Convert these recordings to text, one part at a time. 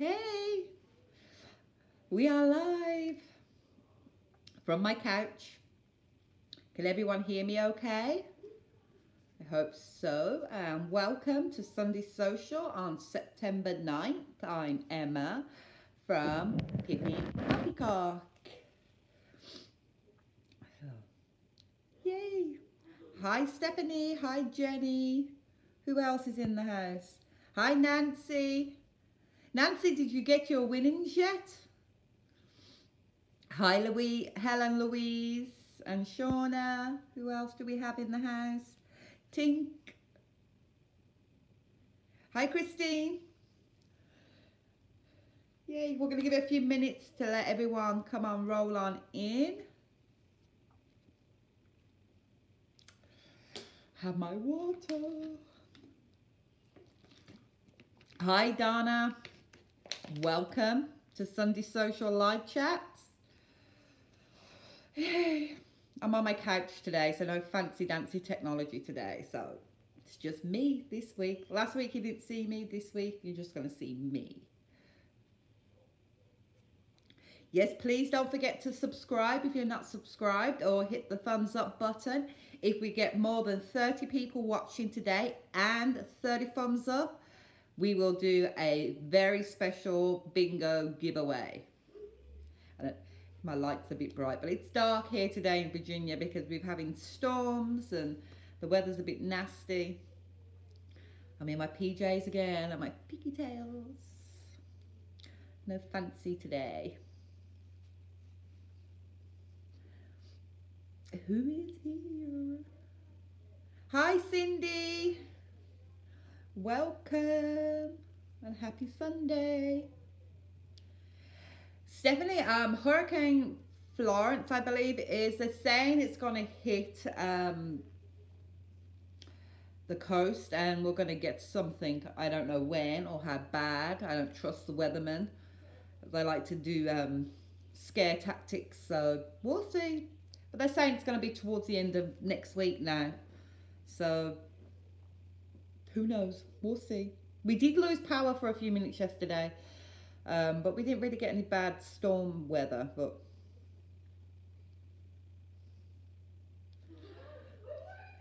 Hey, we are live from my couch. Can everyone hear me okay? I hope so. And welcome to Sunday Social on September 9th. I'm Emma from Pippin Poppycock. Yay! Hi Stephanie, hi Jenny. Who else is in the house? Hi Nancy. Nancy, did you get your winnings yet? Hi Louise, Helen Louise and Shauna. Who else do we have in the house? Tink. Hi Christine. Yay, we're going to give it a few minutes to let everyone come on, roll on in. Have my water. Hi Donna. Welcome to Sunday Social Live Chats. Yay. I'm on my couch today, so no fancy dancy technology today. So it's just me this week. Last week you didn't see me. This week you're just going to see me. Yes, please don't forget to subscribe if you're not subscribed, or hit the thumbs up button. If we get more than 30 people watching today and 30 thumbs up, we will do a very special bingo giveaway. My light's a bit bright, but it's dark here today in Virginia because we're having storms and the weather's a bit nasty. I'm in my PJs again and my picky tails. No fancy today. Who is here? Hi Cindy. Welcome and happy Sunday. Stephanie, Hurricane Florence, I believe, is they're saying it's going to hit the coast and we're going to get something. I don't know when or how bad. I don't trust the weathermen. They like to do scare tactics, so we'll see. But they're saying it's going to be towards the end of next week now. So who knows? We'll see. We did lose power for a few minutes yesterday. But we didn't really get any bad storm weather, but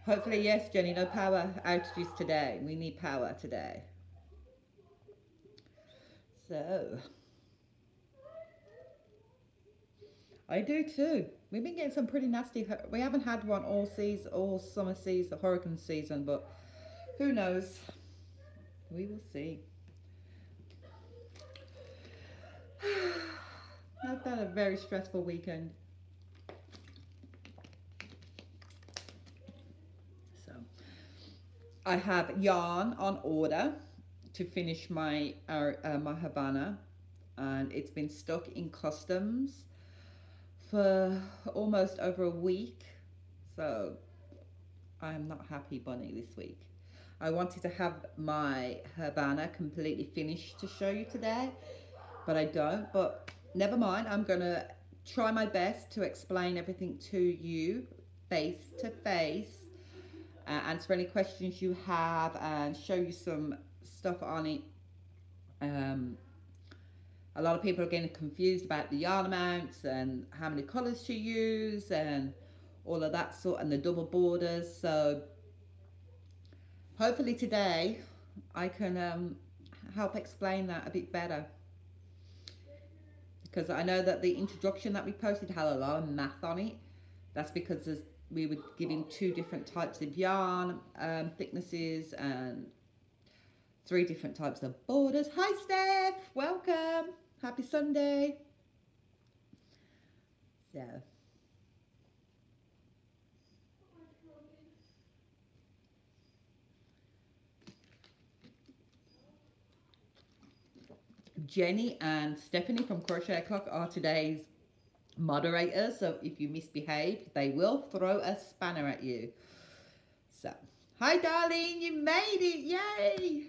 hopefully, yes, Jenny, no power outages today. We need power today. So, I do too. We've been getting some pretty nasty, we haven't had one all summer season, hurricane season, but who knows? We will see. I've had a very stressful weekend. So I have yarn on order to finish my my Havana, and it's been stuck in customs for almost over a week. So I am not happy bunny this week. I wanted to have my Havana completely finished to show you today, but I don't. But never mind, I'm gonna try my best to explain everything to you face to face, answer any questions you have and show you some stuff on it. A lot of people are getting confused about the yarn amounts and how many colors to use and all of that sort, and the double borders. So hopefully today I can help explain that a bit better, because I know that the introduction that we posted had a lot of math on it. That's because we were giving 2 different types of yarn thicknesses and 3 different types of borders. Hi Steph, welcome, happy Sunday. So Jenny and Stephanie from Crochet Clock are today's moderators, so if you misbehave, they will throw a spanner at you. So, hi darling, you made it, yay!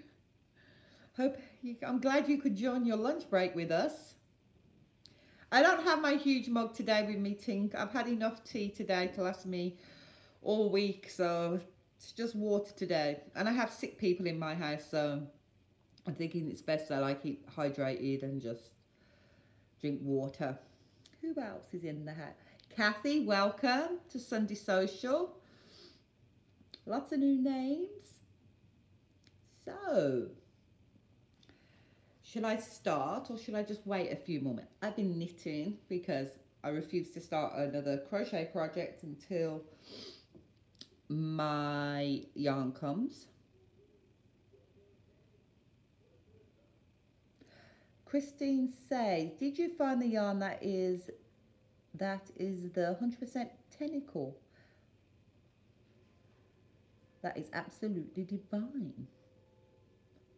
I'm glad you could join your lunch break with us. I don't have my huge mug today with me, Tink. I've had enough tea today to last me all week, so it's just water today. And I have sick people in my house, so I'm thinking it's best that I keep hydrated and just drink water. Who else is in the house? Kathy, welcome to Sunday Social. Lots of new names. So, should I start or should I just wait a few moments? I've been knitting because I refuse to start another crochet project until my yarn comes. Christine says, did you find the yarn that is the 100% tentacle? That is absolutely divine.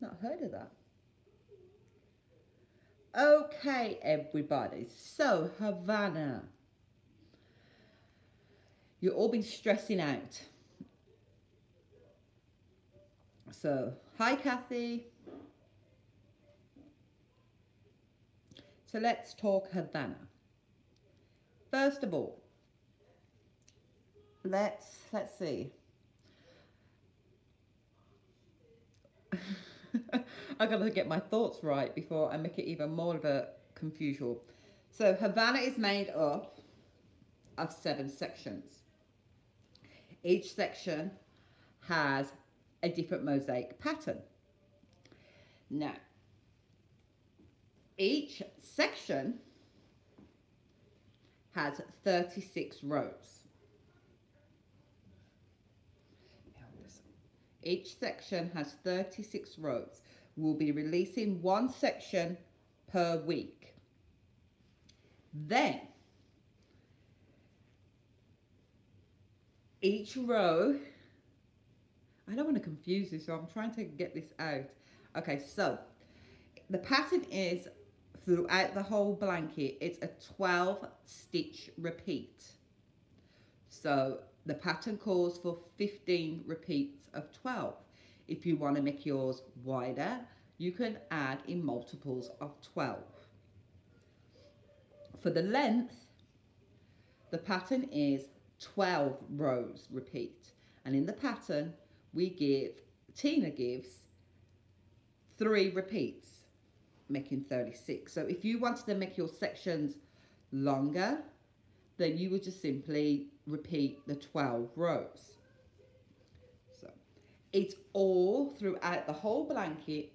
Not heard of that. Okay, everybody. So, Havana. You've all been stressing out. So, hi, Kathy. So, let's talk Havana. First of all, let's see. I gotta get my thoughts right before I make it even more of a confusion. So Havana is made up of 7 sections. Each section has a different mosaic pattern. Now, each section has 36 rows. Each section has 36 rows. We'll be releasing 1 section per week. Then, each row, I don't want to confuse you, so I'm trying to get this out. Okay, so the pattern is throughout the whole blanket, it's a 12 stitch repeat. So the pattern calls for 15 repeats of 12. If you want to make yours wider, you can add in multiples of 12. For the length, the pattern is 12 rows repeat. And in the pattern, Tina gives 3 repeats, making 36. So if you wanted to make your sections longer, then you would just simply repeat the 12 rows. So it's all throughout the whole blanket,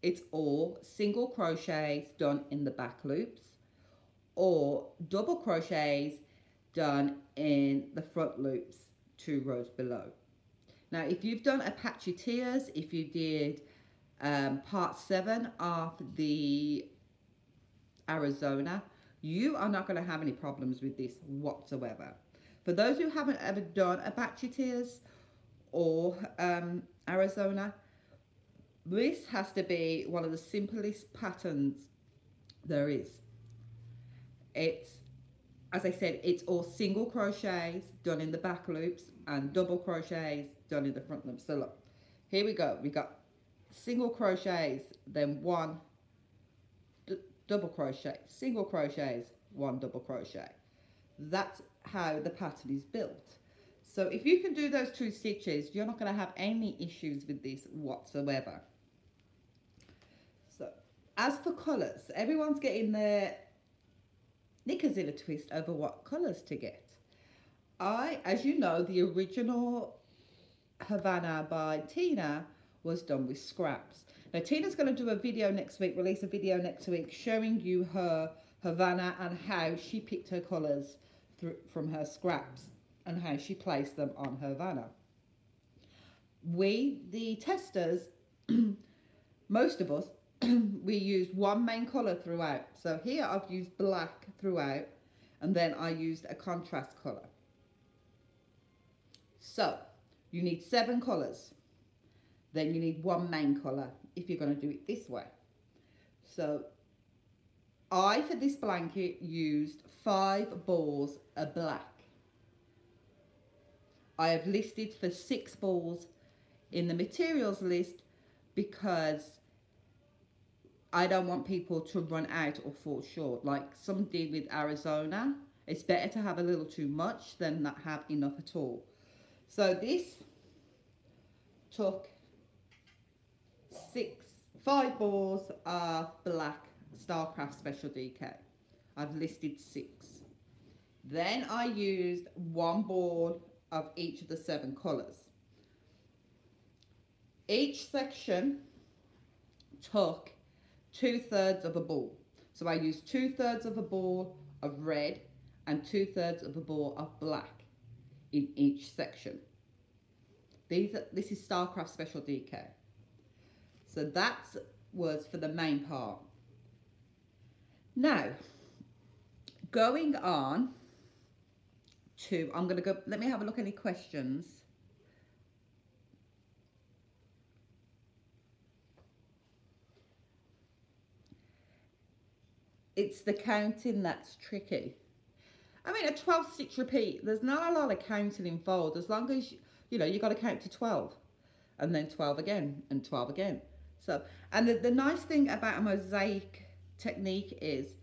it's all single crochets done in the back loops or double crochets done in the front loops 2 rows below. Now if you've done Apache Tears, if you did part 7 of the Arizona, you are not going to have any problems with this whatsoever. For those who haven't ever done Apache Tears or Arizona, this has to be one of the simplest patterns there is. It's, as I said, it's all single crochets done in the back loops and double crochets done in the front loops. So look, here we go. We got single crochets, then 1 double crochet, single crochets, 1 double crochet. That's how the pattern is built. So if you can do those 2 stitches, you're not going to have any issues with this whatsoever. So as for colours, everyone's getting their knickers in a twist over what colours to get. As you know, the original Havana by Tina was done with scraps. Now Tina's going to do a video next week, release a video next week, showing you her Havana and how she picked her colours from her scraps and how she placed them on Havana. We, the testers, most of us, we use 1 main colour throughout. So here I've used black throughout and then I used a contrast colour. So you need 7 colours. Then you need 1 main colour if you're going to do it this way. So I, for this blanket, used 5 balls of black. I have listed for 6 balls in the materials list because I don't want people to run out or fall short. Like some did with Arizona. It's better to have a little too much than not have enough at all. So this took 5 balls of black Starcraft Special DK. I've listed 6. Then I used 1 ball of each of the 7 colours. Each section took 2/3 of a ball. So I used 2/3 of a ball of red and 2/3 of a ball of black in each section. This is Starcraft Special DK. So that was for the main part. Now, going on to, I'm going to go, let me have a look at any questions. It's the counting that's tricky. I mean, a 12 stitch repeat, there's not a lot of counting involved, as long as, you know, you got to count to 12 and then 12 again and 12 again. So, and the nice thing about a mosaic technique is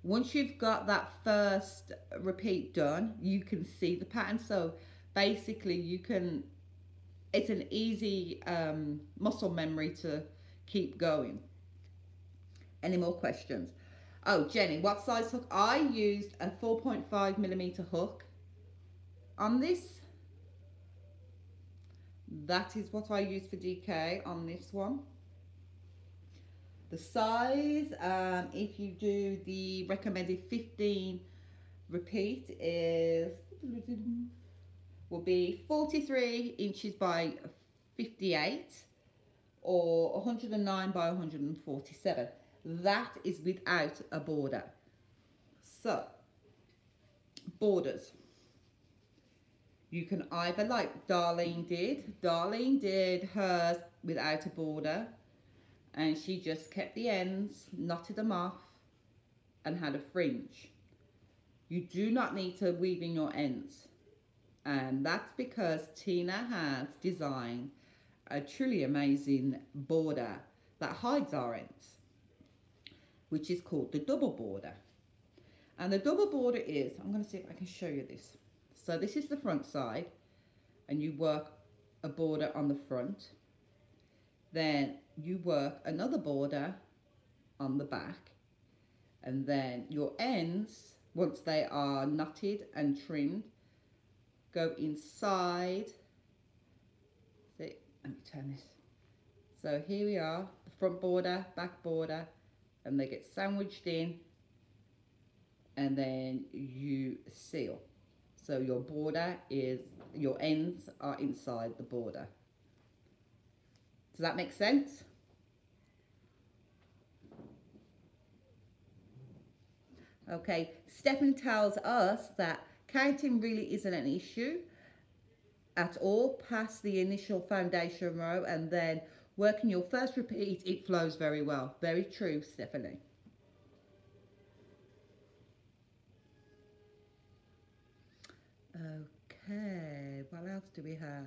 once you've got that first repeat done, you can see the pattern. So basically you can, it's an easy muscle memory to keep going. Any more questions? Oh, Jenny, what size hook? I used a 4.5mm hook on this. That is what I used for DK on this one. The size, if you do the recommended 15 repeat, will be 43 inches by 58 or 109 by 147. That is without a border. So, borders. You can either, like Darlene did hers without a border, and she just kept the ends, knotted them off, and had a fringe. You do not need to weave in your ends, and that's because Tina has designed a truly amazing border that hides our ends, which is called the double border. And the double border is, I'm going to see if I can show you this. So this is the front side, and you work a border on the front. Then you work another border on the back, and then your ends, once they are knotted and trimmed, go inside. See, let me turn this. So here we are, the front border, back border, and they get sandwiched in, and then you seal. So your border is, your ends are inside the border. Does that make sense? Okay, Stephanie tells us that counting really isn't an issue at all past the initial foundation row, and then working your first repeat, it flows very well. Very true, Stephanie. Okay, what else do we have?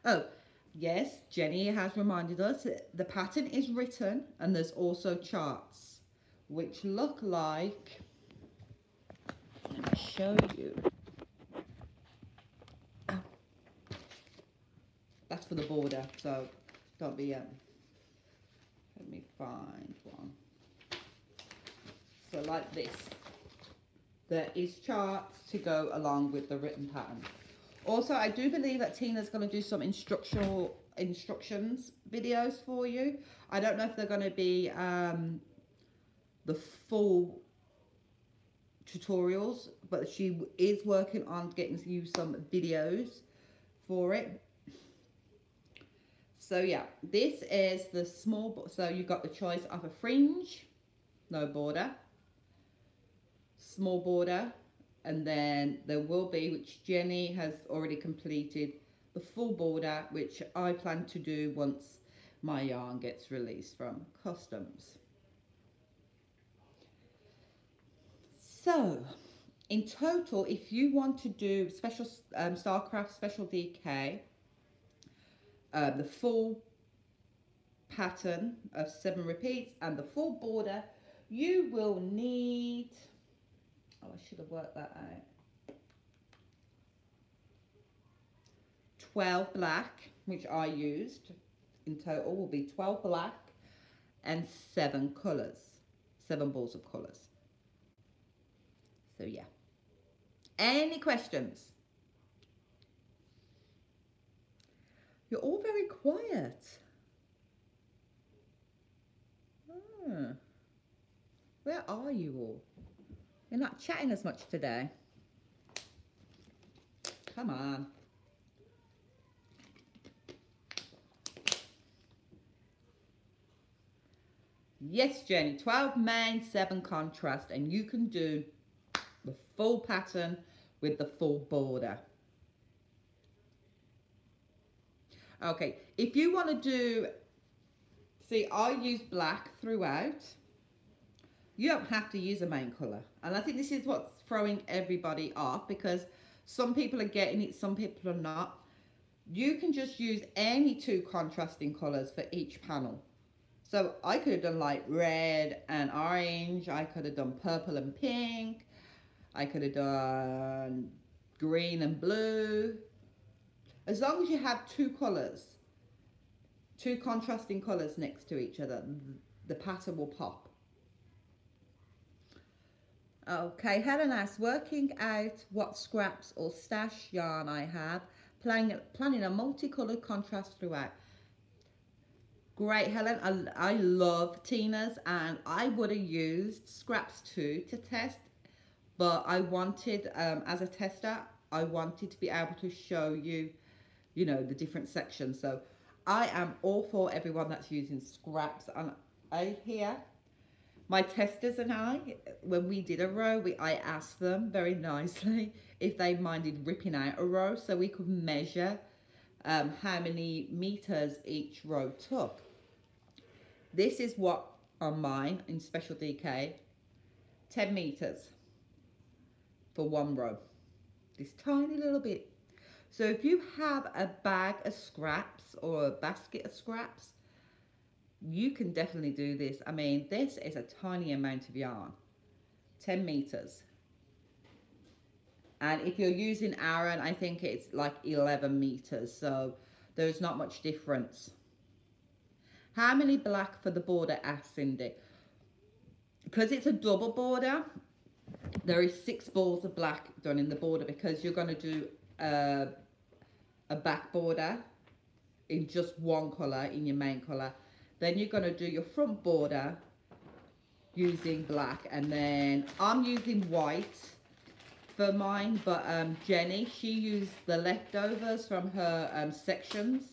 Oh, yes, Jenny has reminded us the pattern is written, and there's also charts which look like, let me show you. Oh, that's for the border, so don't be, let me find one. So like this. There is charts to go along with the written pattern. Also, I do believe that Tina's going to do some instructions videos for you. I don't know if they're going to be the full tutorials, but she is working on getting you some videos for it. So yeah, this is the small, so you've got the choice of a fringe, no border, small border, and then there will be, which Jenny has already completed, the full border, which I plan to do once my yarn gets released from customs. So in total, if you want to do special Starcraft Special DK, the full pattern of 7 repeats and the full border, you will need, oh, I should have worked that out, 12 black, which I used. In total will be 12 black, and 7 colors, 7 balls of colors. So yeah. Any questions? You're all very quiet. Hmm. Where are you all? You're not chatting as much today. Come on. Yes, Jenny, 12 main, 7 contrast, and you can do the full pattern with the full border. Okay, if you want to do, see, I use black throughout. You don't have to use a main colour. And I think this is what's throwing everybody off, because some people are getting it, some people are not. You can just use any 2 contrasting colours for each panel. So I could have done like red and orange. I could have done purple and pink. I could have done green and blue. As long as you have 2 colours, 2 contrasting colours next to each other, the pattern will pop. Okay, Helen asks, working out what scraps or stash yarn I have, planning a multicoloured contrast throughout. Great, Helen. I love Tina's, and I would have used scraps too to test, but I wanted, as a tester, I wanted to be able to show you, you know, the different sections. So I am all for everyone that's using scraps. And my testers and I, when we did a row, I asked them very nicely if they minded ripping out a row so we could measure how many meters each row took. This is what on mine in Special DK, 10 meters for 1 row. This tiny little bit. So if you have a bag of scraps or a basket of scraps, you can definitely do this. I mean, this is a tiny amount of yarn, 10 meters. And if you're using Aran, I think it's like 11 meters. So there's not much difference. How many black for the border, asked Cindy. Because it's a double border, there is 6 balls of black done in the border, because you're going to do a back border in just 1 colour in your main colour. Then you're going to do your front border using black, and then I'm using white for mine, but Jenny, she used the leftovers from her sections,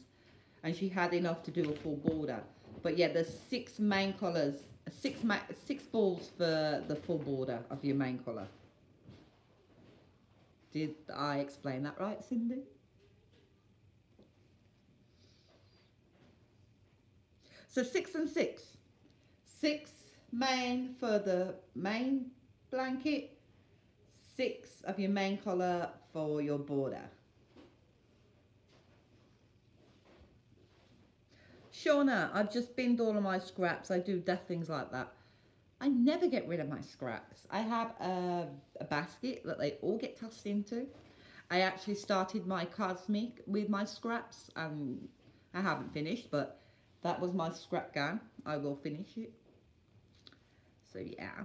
and she had enough to do a full border. But yeah, there's 6 main colours, 6 balls for the full border of your main colour. Did I explain that right, Cindy? So 6 and 6. 6 main for the main blanket, 6 of your main colour for your border. Shauna, I've just binned all of my scraps. I do things like that. I never get rid of my scraps. I have a basket that they all get tossed into. I actually started my cosmic with my scraps, and I haven't finished, but that was my scrap gun. I will finish it. So yeah.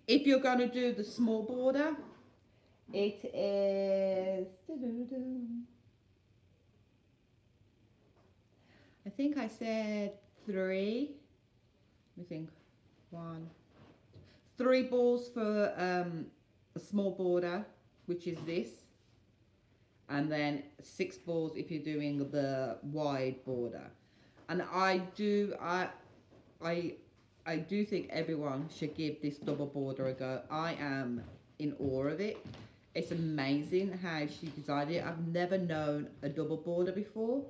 If you're going to do the small border, it is, I think I said 3. Let me think. 3 balls for a small border, which is this, and then 6 balls if you're doing the wide border. And I do think everyone should give this double border a go. I am in awe of it. It's amazing how she designed it. I've never known a double border before.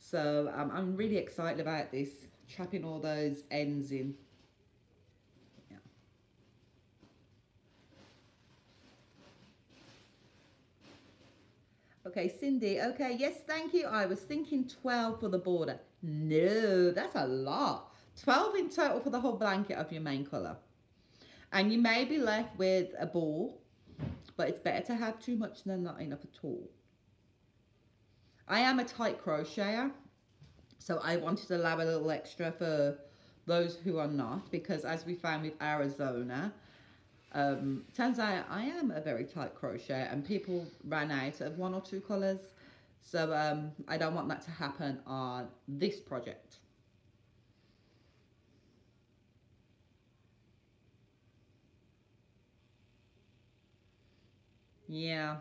So I'm really excited about this, trapping all those ends in. Yeah. Okay, Cindy. Okay, yes, thank you. I was thinking 12 for the border. No, that's a lot. 12 in total for the whole blanket of your main colour. And you may be left with a ball, but it's better to have too much than not enough at all. I am a tight crocheter, So I wanted to allow a little extra for those who are not, because as we found with Arizona, turns out I am a very tight crochet and people ran out of one or two colours. So I don't want that to happen on this project. Yeah,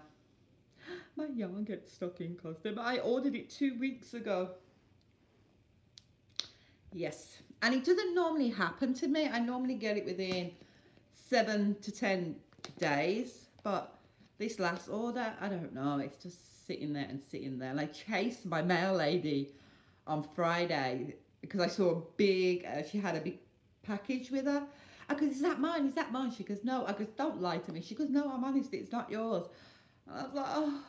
my yarn gets stuck in custom. I ordered it 2 weeks ago. Yes, and it doesn't normally happen to me. I normally get it within 7 to 10 days, but this last order, I don't know, it's just sitting there and sitting there. And I chased my mail lady on Friday because I saw a big, she had a big package with her. I goes, is that mine? Is that mine? She goes, no. I goes, don't lie to me. She goes, no, I'm honest, it's not yours. And I was like, oh.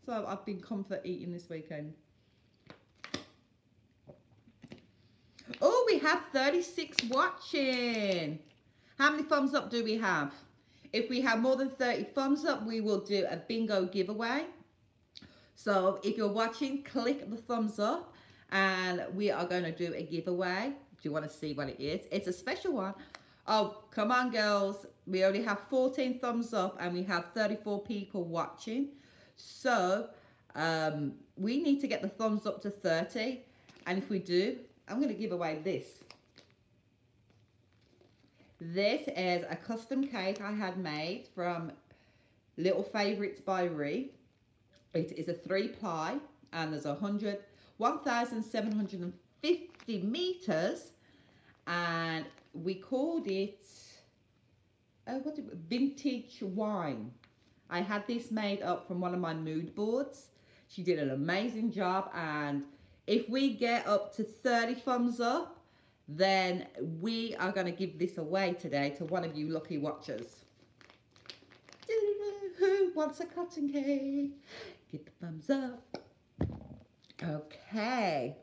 So I've been comfort eating this weekend. Oh, we have 36 watching. How many thumbs up do we have? If we have more than 30 thumbs up, we will do a bingo giveaway. So if you're watching, click the thumbs up and we are going to do a giveaway. Do you want to see what it is? It's a special one. Oh, come on, girls. We only have 14 thumbs up and we have 34 people watching. So we need to get the thumbs up to 30. And if we do, I'm going to give away this. This is a custom cake I had made from Little Favorites by Ree. It is a 3-ply and there's 1,750 meters, and we called it vintage wine. I had this made up from one of my mood boards. She did an amazing job, and if we get up to 30 thumbs up, then we are going to give this away today to one of you lucky watchers. Who wants a cotton cake? Get the thumbs up. Okay.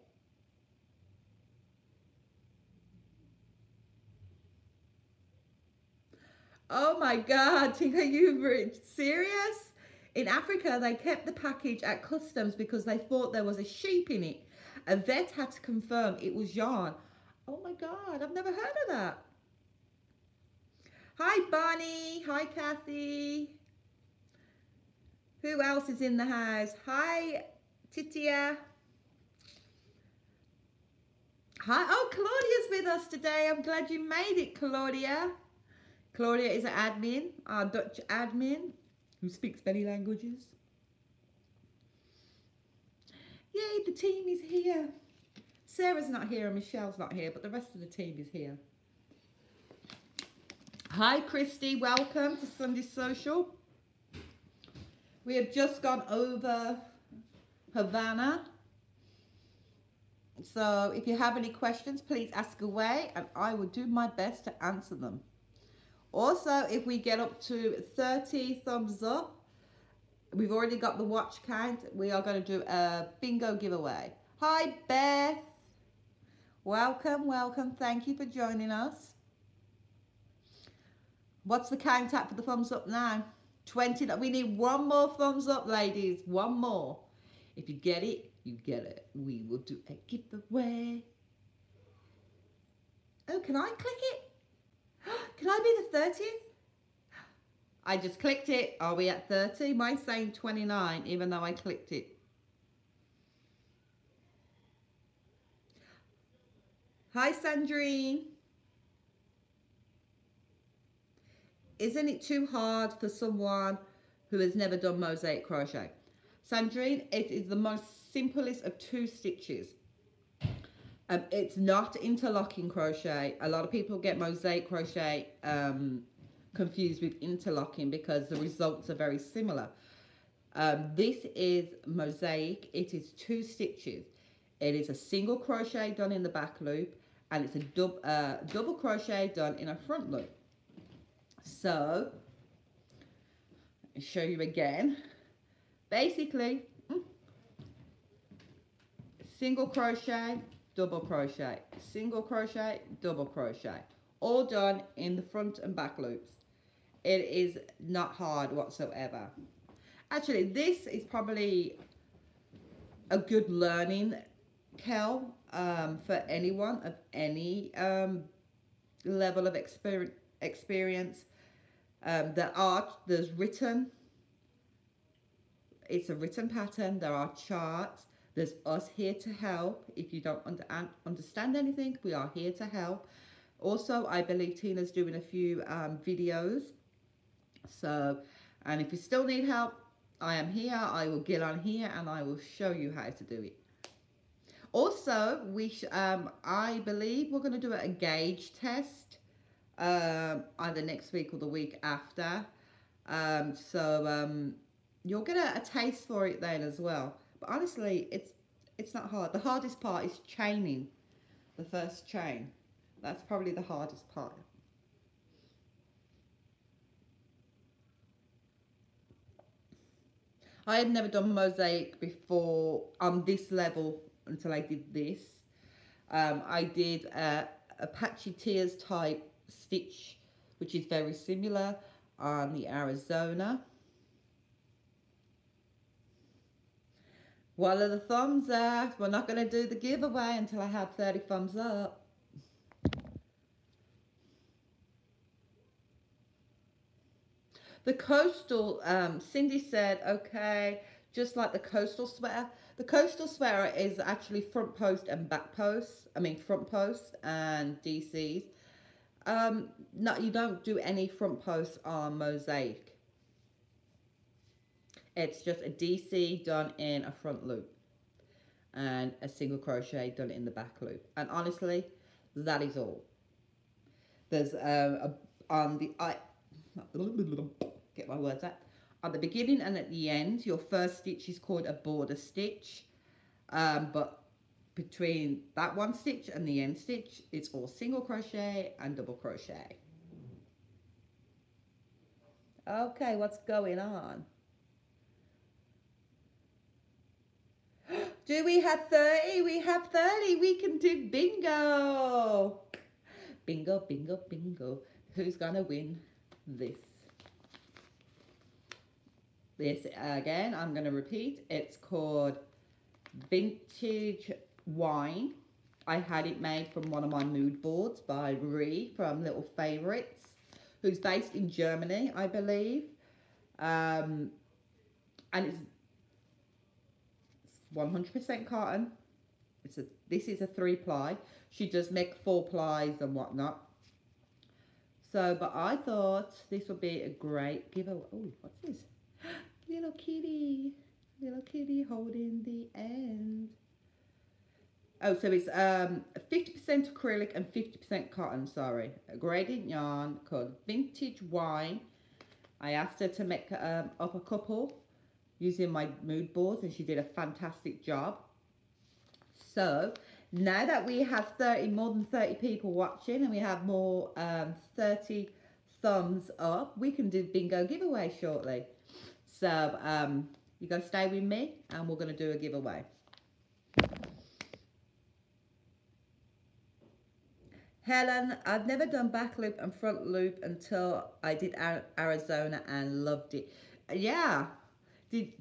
Oh my God, Tinker, you serious? In Africa, they kept the package at customs because they thought there was a sheep in it. A vet had to confirm it was yarn. Oh my God, I've never heard of that. Hi, Bonnie. Hi, Kathy. Who else is in the house? Hi, Titia. Hi. Oh, Claudia's with us today. I'm glad you made it, Claudia. Claudia is an admin, our Dutch admin, who speaks many languages. Yay, the team is here. Sarah's not here and Michelle's not here, but the rest of the team is here. Hi, Christy. Welcome to Sunday Social. We have just gone over Havana. So if you have any questions, please ask away and I will do my best to answer them. Also, if we get up to 30 thumbs up, we've already got the watch count. We are going to do a bingo giveaway. Hi, Beth. Welcome, welcome. Thank you for joining us. What's the count at for the thumbs up now? 20. We need one more thumbs up, ladies. One more. If you get it, you get it. We will do a giveaway. Oh, can I click it? Can I be the 30th? I just clicked it. Are we at 30? Mine's saying 29, even though I clicked it. Hi, Sandrine. Isn't it too hard for someone who has never done mosaic crochet? Sandrine, it is the most simplest of 2 stitches. It's not interlocking crochet. A lot of people get mosaic crochet confused with interlocking because the results are very similar. This is mosaic. It is 2 stitches. It is a single crochet done in the back loop and it's a double crochet done in a front loop. So, I'll show you again. Basically, single crochet, double crochet, single crochet, double crochet, all done in the front and back loops. It is not hard whatsoever. Actually, this is probably a good learning for anyone of any level of experience. The art, there's written, it's a written pattern, there are charts, there's us here to help. If you don't understand anything, we are here to help. Also, I believe Tina's doing a few videos. So, and if you still need help, I am here. I will get on here and I will show you how to do it. Also, I believe we're going to do a gauge test either next week or the week after. You'll get a taste for it then as well. But honestly, it's not hard. The hardest part is chaining the first chain. That's probably the hardest part. I had never done mosaic before on this level until I did this. I did a patchy tears type stitch, which is very similar on the Arizona. What are the thumbs up? We're not going to do the giveaway until I have 30 thumbs up. The coastal, Cindy said, okay, just like the coastal sweater. The coastal sweater is actually front post and back post. I mean front post and DCs. No, you don't do any front posts on mosaic. It's just a DC done in a front loop and a single crochet done in the back loop. And honestly, that is all. There's get my words out. At the beginning and at the end, your first stitch is called a border stitch. But between that one stitch and the end stitch, it's all single crochet and double crochet. Okay, what's going on? Do we have 30? We have 30. We can do bingo. Bingo, bingo, bingo. Who's gonna win this? This, again, I'm going to repeat. It's called Vintage Wine. I had it made from one of my mood boards by Ree from Little Favorites, who's based in Germany, I believe. And it's 100% cotton. This is a 3-ply. She does make 4 plies and whatnot. So, but I thought this would be a great giveaway. Oh, what's this? Little kitty holding the end. Oh, so it's 50% acrylic and 50% cotton, sorry. A gradient yarn called Vintage Wine. I asked her to make up a couple using my mood boards and she did a fantastic job. So now that we have more than 30 people watching and we have more 30 thumbs up, we can do bingo giveaway shortly. So you're going to stay with me and we're going to do a giveaway. Helen, I've never done back loop and front loop until I did Arizona and loved it. Yeah.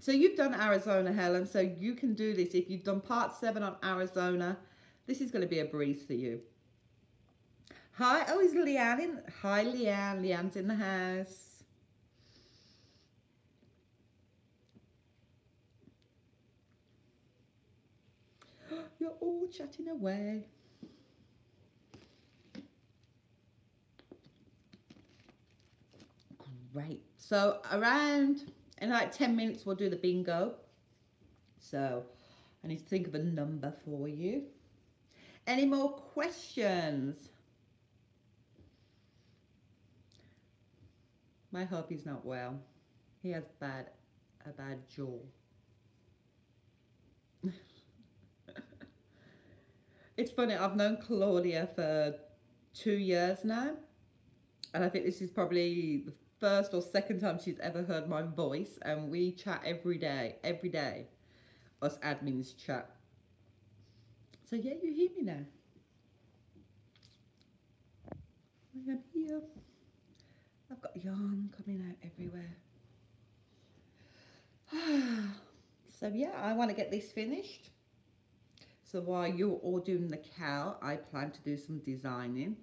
So you've done Arizona, Helen, so you can do this. If you've done part 7 on Arizona, this is going to be a breeze for you. Hi, oh, is Leanne in? Hi, Leanne. Leanne's in the house. You're all chatting away. Great. So around in like 10 minutes we'll do the bingo. So I need to think of a number for you. Any more questions? My hubby's not well. He has a bad jaw. It's funny, I've known Claudia for 2 years now, and I think this is probably the first or second time she's ever heard my voice, and we chat every day, us admins chat. So yeah, you hear me now. I am here. I've got yarn coming out everywhere. So yeah, I want to get this finished. So while you're all doing the cow, I plan to do some designing.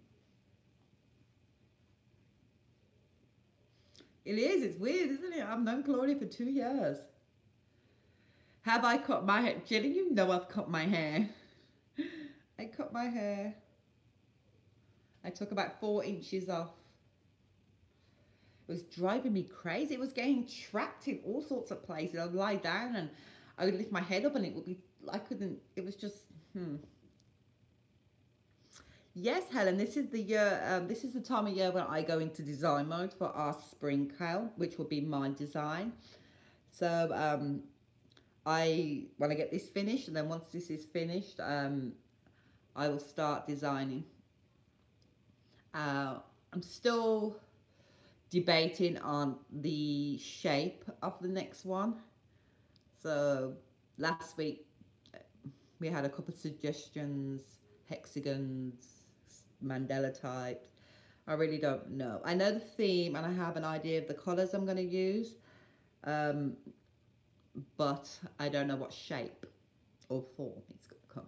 It is, it's weird, isn't it? I've known Claudia for 2 years. Have I cut my hair? Jenny, you know I've cut my hair. I cut my hair. I took about 4 inches off. It was driving me crazy. It was getting trapped in all sorts of places. I'd lie down and I would lift my head up and it would be, I couldn't, it was just, Yes, Helen, this is the year, this is the time of year when I go into design mode for our spring cowl, which will be my design. So, when I get this finished, and then once this is finished, I will start designing. I'm still debating on the shape of the next one. So last week we had a couple of suggestions, hexagons, mandala types. I really don't know. I know the theme and I have an idea of the colours I'm going to use, but I don't know what shape or form it's going to come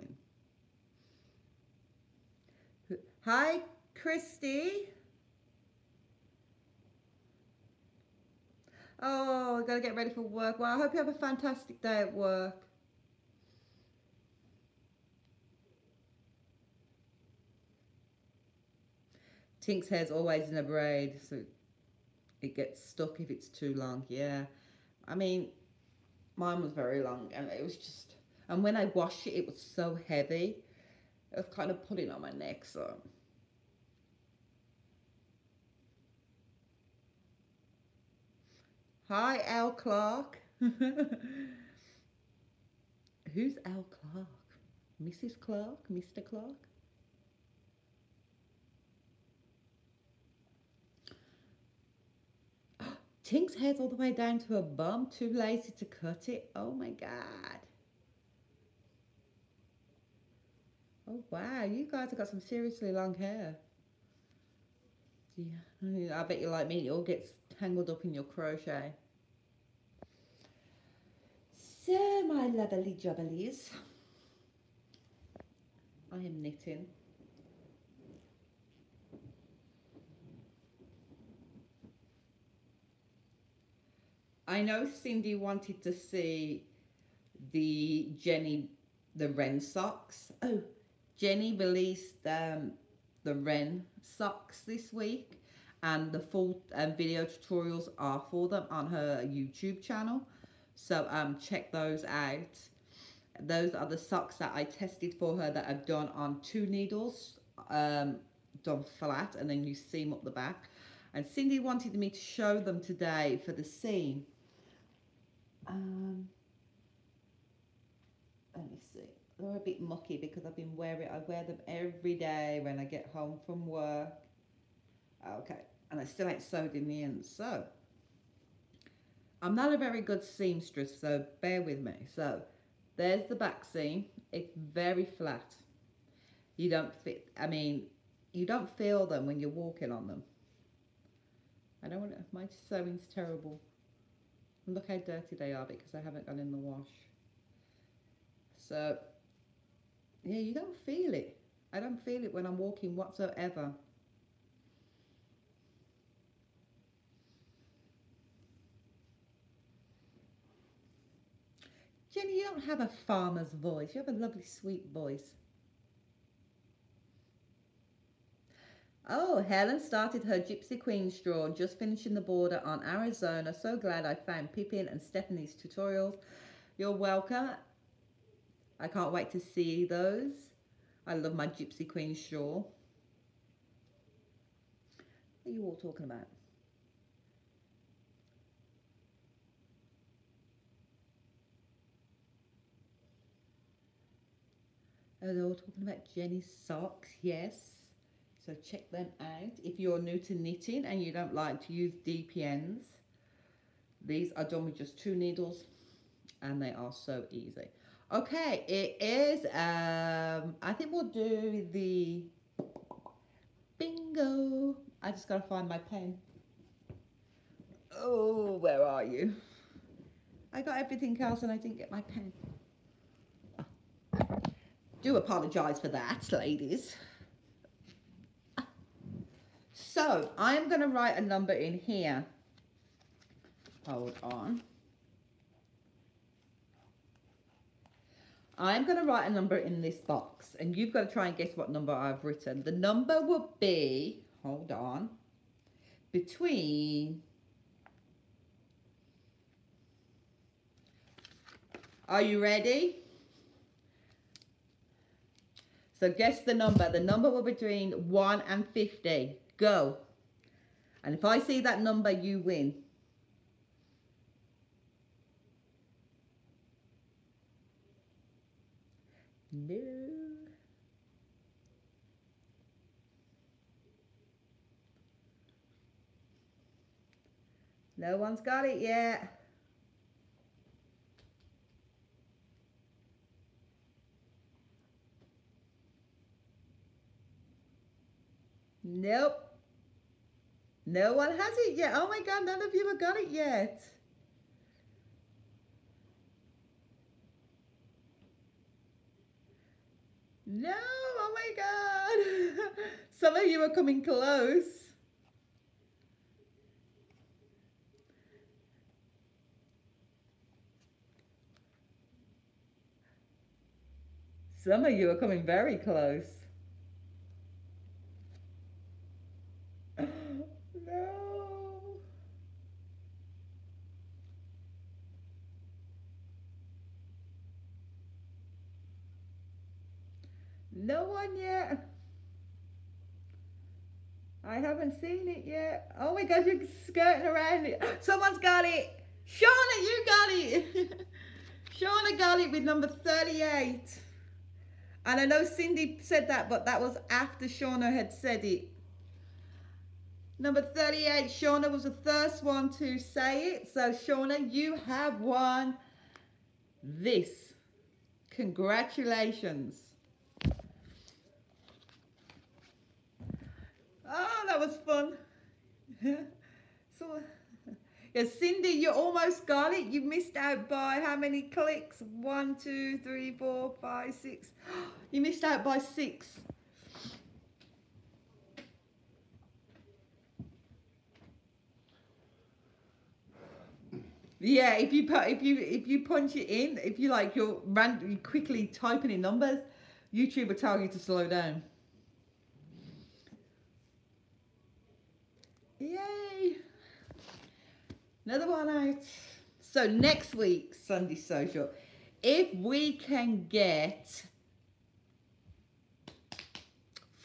in. Hi, Christy. Oh, I gotta get ready for work. Well, I hope you have a fantastic day at work. Tink's hair's always in a braid, so it gets stuck if it's too long. Yeah, I mean, mine was very long, and it was just, and when I washed it, it was so heavy. It was kind of pulling on my neck, so. Hi, Al Clark. Who's Al Clark? Mrs. Clark? Mr. Clark? Tink's hair's all the way down to her bum. Too lazy to cut it. Oh my God. Oh wow, you guys have got some seriously long hair. Yeah, I bet you're like me. It all gets tangled up in your crochet. So, my lovely jubbalies, I am knitting. I know Cindy wanted to see the Wren socks. Oh, Jenny released the Wren socks this week, and the full video tutorials are for them on her YouTube channel. So check those out. Those are the socks that I tested for her that I've done on 2 needles, done flat, and then you seam up the back. And Cindy wanted me to show them today for the seam. Let me see. They're a bit mucky because I wear them every day when I get home from work. Okay, and I still ain't sewed in the end, so I'm not a very good seamstress, so bear with me. So there's the back seam. It's very flat. You don't fit, I mean, you don't feel them when you're walking on them. I don't want to, my sewing's terrible. Look how dirty they are because I haven't gone in the wash. So, yeah, you don't feel it. I don't feel it when I'm walking whatsoever. Jenny, you don't have a farmer's voice. You have a lovely, sweet voice. Oh, Helen started her Gypsy Queen straw, just finishing the border on Arizona. So glad I found Pippin and Stephanie's tutorials. You're welcome. I can't wait to see those. I love my Gypsy Queen shawl. What are you all talking about? Oh, they're all talking about Jenny's socks, yes. So check them out. If you're new to knitting and you don't like to use DPNs, these are done with just 2 needles and they are so easy. Okay, it is, I think we'll do the bingo. I just gotta find my pen. Oh, where are you? I got everything else and I didn't get my pen. Do apologise for that, ladies. So I'm going to write a number in here. Hold on. I'm going to write a number in this box, and you've got to try and guess what number I've written. The number will be, hold on, between, are you ready? So guess the number. The number will be between 1 and 50. Go. And if I see that number, you win. No. No one's got it yet. Nope. No one has it yet. Oh my God, none of you have got it yet. No, oh my God. Some of you are coming close. Some of you are coming very close. No. No one yet. I haven't seen it yet. Oh my gosh, you're skirting around it. Someone's got it. Shauna, you got it. Shauna got it with number 38. And I know Cindy said that, but that was after Shauna had said it. Number 38, Shauna was the first one to say it. So Shauna, you have won this. Congratulations. Oh, that was fun. So, yeah, Cindy, you almost got it. You missed out by how many clicks? 1, 2, 3, 4, 5, 6. You missed out by 6. Yeah, if you punch it in, if you like you're randomly quickly typing in numbers, YouTube will tell you to slow down. Yay! Another one out. So next week, Sunday Social, if we can get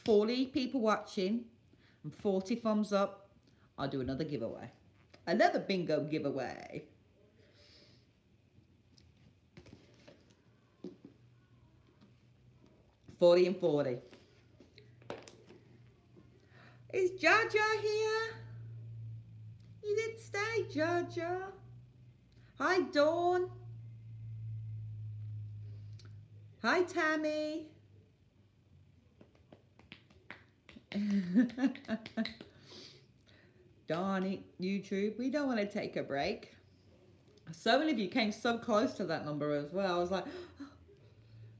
40 people watching and 40 thumbs up, I'll do another giveaway. Another bingo giveaway. $40 and $40. Is Jaja here? You didn't stay, Jaja. Hi, Dawn. Hi, Tammy. Darn it, YouTube. We don't want to take a break. So many of you came so close to that number as well. I was like, oh,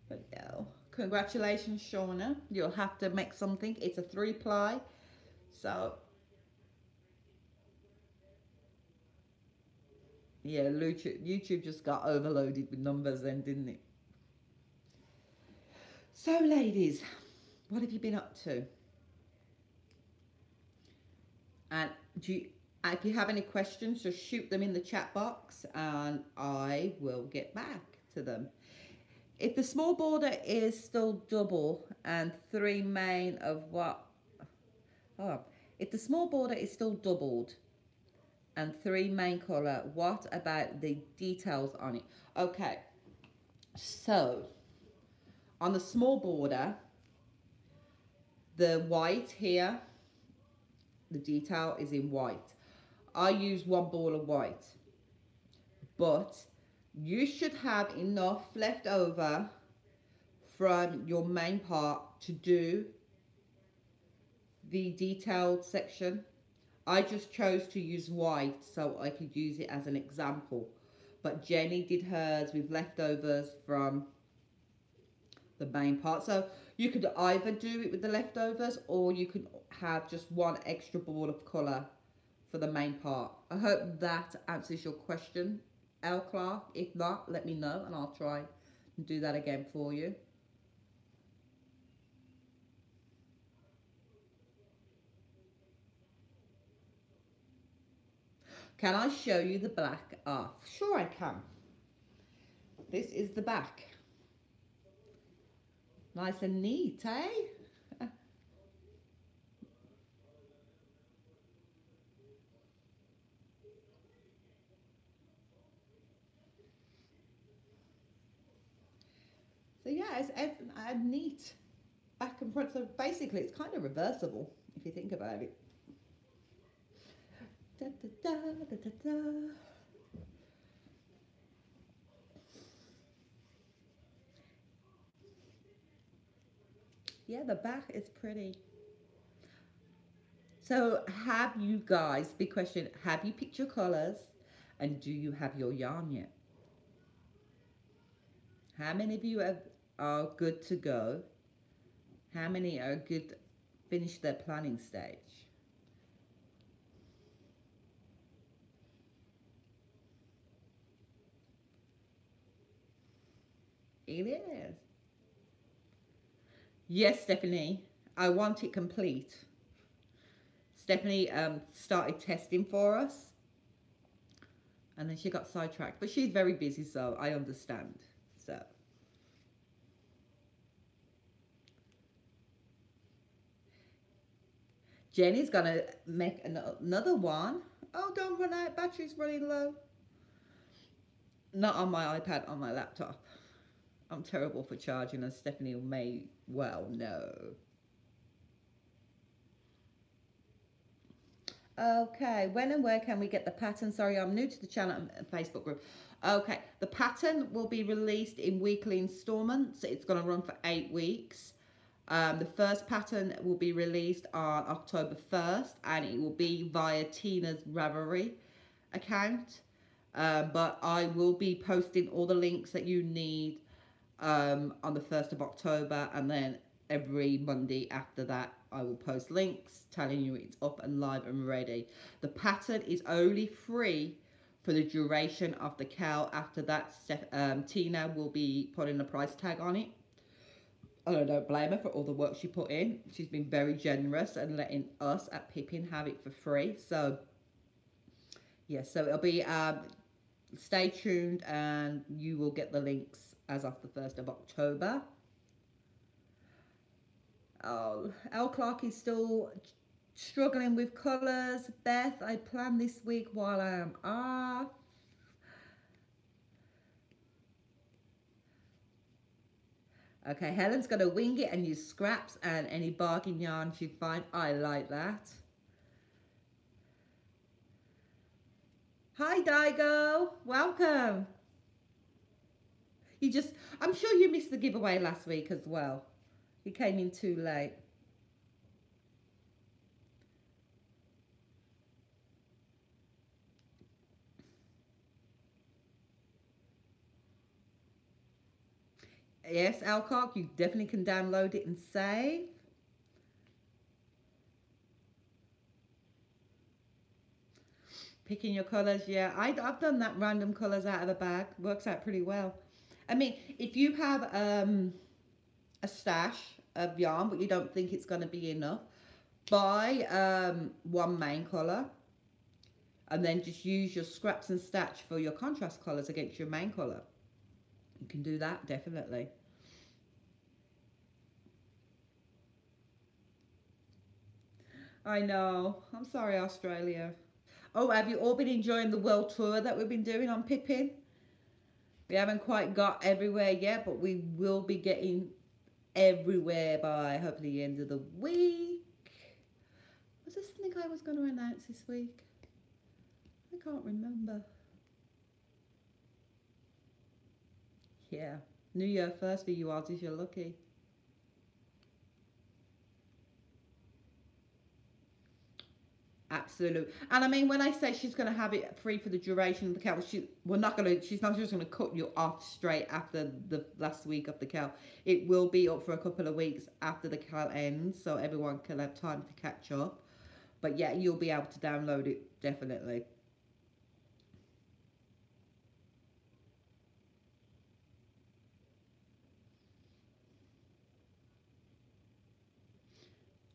but no. Congratulations, Shauna. You'll have to make something. It's a 3-ply. So, yeah, YouTube just got overloaded with numbers then, didn't it? So, ladies, what have you been up to? And if you have any questions, just shoot them in the chat box and I will get back to them. If the small border is still double and 3 main of what? Oh, if the small border is still doubled and 3 main color, what about the details on it? Okay, so on the small border, the white here, the detail is in white. I use 1 ball of white, but you should have enough left over from your main part to do the detailed section. I just chose to use white so I could use it as an example, but Jenny did hers with leftovers from the main part. So you could either do it with the leftovers, or you can have just one extra ball of colour for the main part. I hope that answers your question, L. Clark. If not, let me know and I'll try and do that again for you. Can I show you the black? Ah, sure I can. This is the back. Nice and neat, eh? So yeah, it's a neat back and front. So basically it's kind of reversible if you think about it. Da, da, da, da, da, da. Yeah, the back is pretty. So have you guys, big question, have you picked your colours and do you have your yarn yet? How many of you are good to go? How many are good, finish their planning stage? It is. Yes, Stephanie, I want it complete. Stephanie started testing for us and then she got sidetracked, but she's very busy, so I understand. So Jenny's gonna make another one. Oh, don't run out, battery's running low. Not on my iPad, on my laptop. I'm terrible for charging, as Stephanie may well know. Okay, when and where can we get the pattern? Sorry, I'm new to the channel and Facebook group. Okay, the pattern will be released in weekly installments. It's going to run for 8 weeks. The first pattern will be released on October 1st, and it will be via Tina's Ravelry account. But I will be posting all the links that you need on the 1st of October, and then every Monday after that I will post links telling you it's up and live and ready. The pattern is only free for the duration of the cowl. After that, Tina will be putting a price tag on it. And I don't blame her for all the work she put in. She's been very generous and letting us at Pippin have it for free. So yes, so it'll be stay tuned and you will get the links as of the 1st of October. Oh, L. Clark is still struggling with colours. Beth, I plan this week while I am off. Okay, Helen's going to wing it and use scraps and any bargain yarn she'd find. I like that. Hi, Daigo. Welcome. I'm sure you missed the giveaway last week as well. You came in too late. Yes, Alcock, you definitely can download it and save. Picking your colours, yeah. I've done that random colours out of a bag. Works out pretty well. I mean, if you have a stash of yarn, but you don't think it's going to be enough, buy one main colour and then just use your scraps and stash for your contrast colours against your main colour. You can do that, definitely. I know. I'm sorry, Australia. Oh, have you all been enjoying the world tour that we've been doing on Pippin? We haven't quite got everywhere yet, but we will be getting everywhere by hopefully the end of the week. Was there something I was going to announce this week? I can't remember. Yeah, New Year first for you, Aussies, you're lucky. Absolutely. And I mean, when I say she's going to have it free for the duration of the cow, she's not just going to cut you off straight after the last week of the cow. It will be up for a couple of weeks after the cow ends, so everyone can have time to catch up. But yeah, you'll be able to download it, definitely.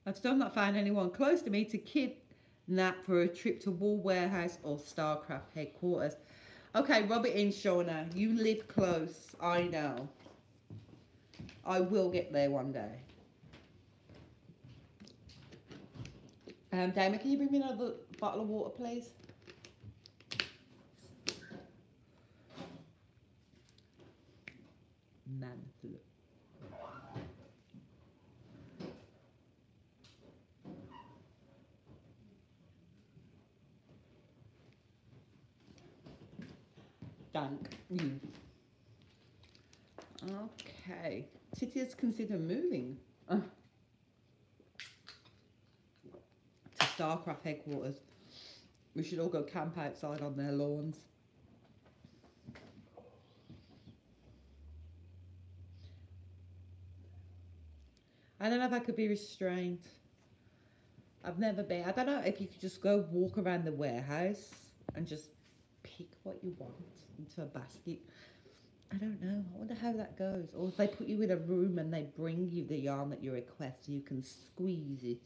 I've still not found anyone close to me to kidnap for a trip to Wool Warehouse or Starcraft headquarters. Okay, rub it in, Shauna. You live close. I know. I will get there one day. Damon, can you bring me another bottle of water, please? Man. Dank. Okay. Cities consider moving to Starcraft headquarters. We should all go camp outside on their lawns. I don't know if I could be restrained. I've never been. I don't know if you could just go walk around the warehouse and just pick what you want into a basket. I don't know. I wonder how that goes. Or if they put you in a room and they bring you the yarn that you request, you can squeeze it.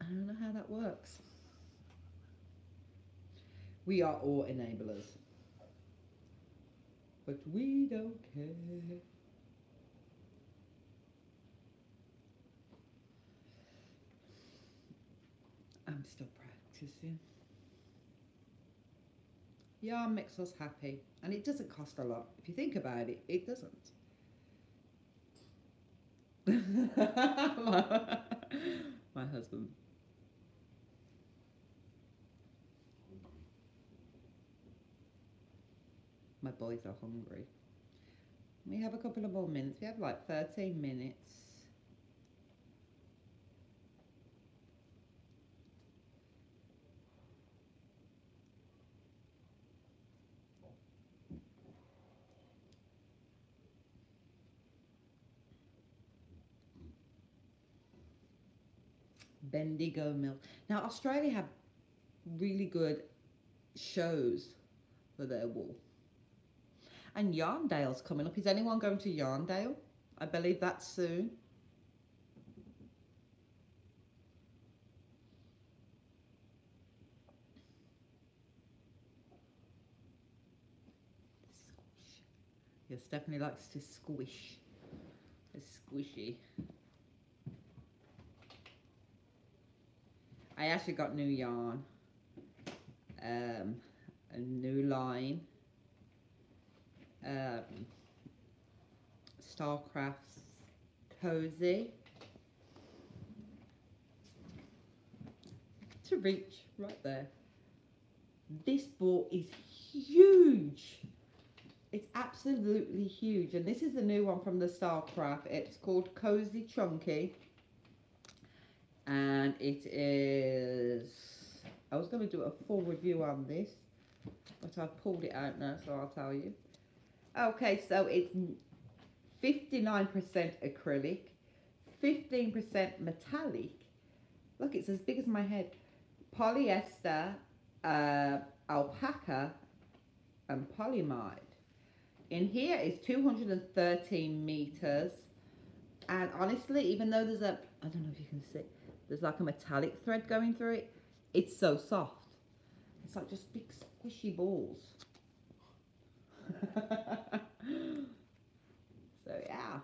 I don't know how that works. We are all enablers. But we don't care. I'm still practicing. Yarn makes us happy, and it doesn't cost a lot. If you think about it, it doesn't. My husband. My boys are hungry. We have a couple of more minutes. We have like 13 minutes. Bendigo milk. Now, Australia have really good shows for their wool. And Yarndale's coming up. Is anyone going to Yarndale? I believe that's soon. Squish. Yes, Stephanie likes to squish. It's squishy. I actually got new yarn. A new line. Starcraft's Cozy. To reach right there. This ball is huge. It's absolutely huge. And this is the new one from the Starcraft. It's called Cozy Chunky. And it is, I was going to do a full review on this, but I've pulled it out now, so I'll tell you. Okay, so it's 59% acrylic, 15% metallic. Look, it's as big as my head. Polyester, alpaca, and polyamide. In here is 213 meters. And honestly, even though there's a, I don't know if you can see, there's like a metallic thread going through it, it's so soft. It's like just big squishy balls. So yeah.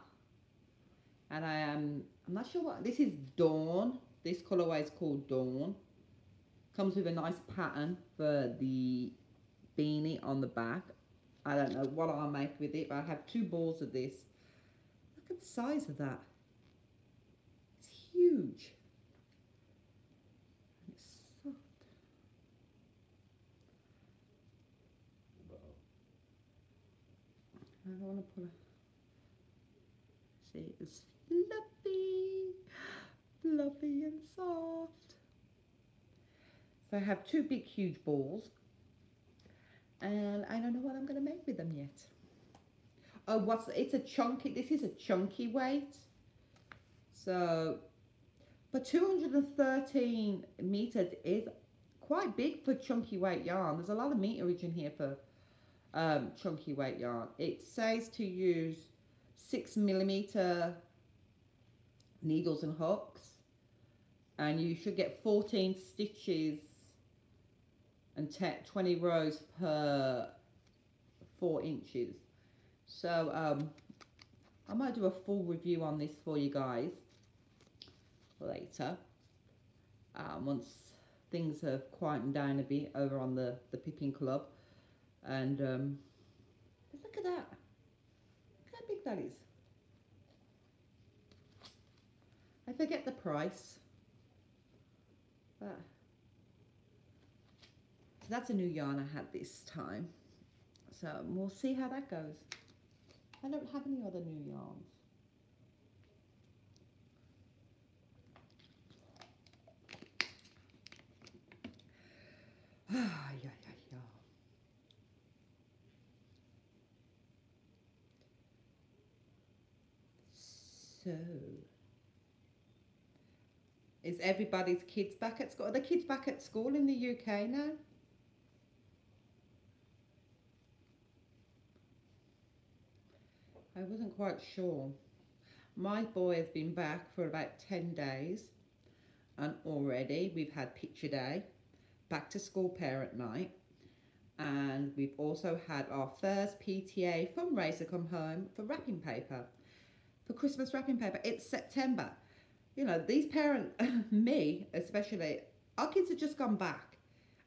And I'm not sure what, this is Dawn. This colorway is called Dawn. Comes with a nice pattern for the beanie on the back. I don't know what I'll make with it, but I have 2 balls of this. Look at the size of that. It's huge. It's soft. I don't want to put a... See, it's fluffy, fluffy and soft. So I have two big huge balls and I don't know what I'm going to make with them yet. Oh, it's a chunky, this is a chunky weight. So, but 213 meters is quite big for chunky weight yarn. There's a lot of meterage in here for chunky weight yarn. It says to use 6mm needles and hooks, and you should get 14 stitches and 20 rows per 4 inches. So I might do a full review on this for you guys later, once things have quietened down a bit over on the Pippin Club. And look at that, look how big that is. I forget the price, but so that's a new yarn I had this time, so we'll see how that goes. I don't have any other new yarns. Ah, yeah. So, is everybody's kids back at school? Are the kids back at school in the UK now? I wasn't quite sure. My boy has been back for about 10 days, and already we've had picture day, back to school parent night, and we've also had our first PTA fundraiser come home for wrapping paper, for Christmas wrapping paper. It's September. You know, these parents, me especially, our kids have just gone back,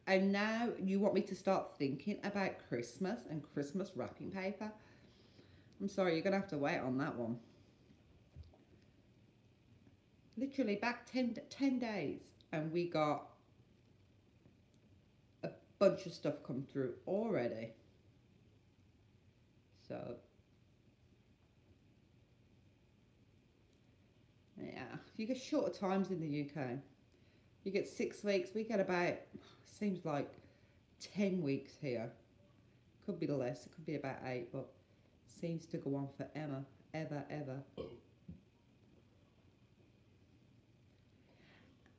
and now you want me to start thinking about Christmas and Christmas wrapping paper? I'm sorry, you're gonna have to wait on that one. Literally back 10 days, and we got a bunch of stuff come through already. So yeah, you get shorter times in the UK. You get 6 weeks, we get about, seems like 10 weeks here. Could be less, it could be about 8, but seems to go on forever, ever.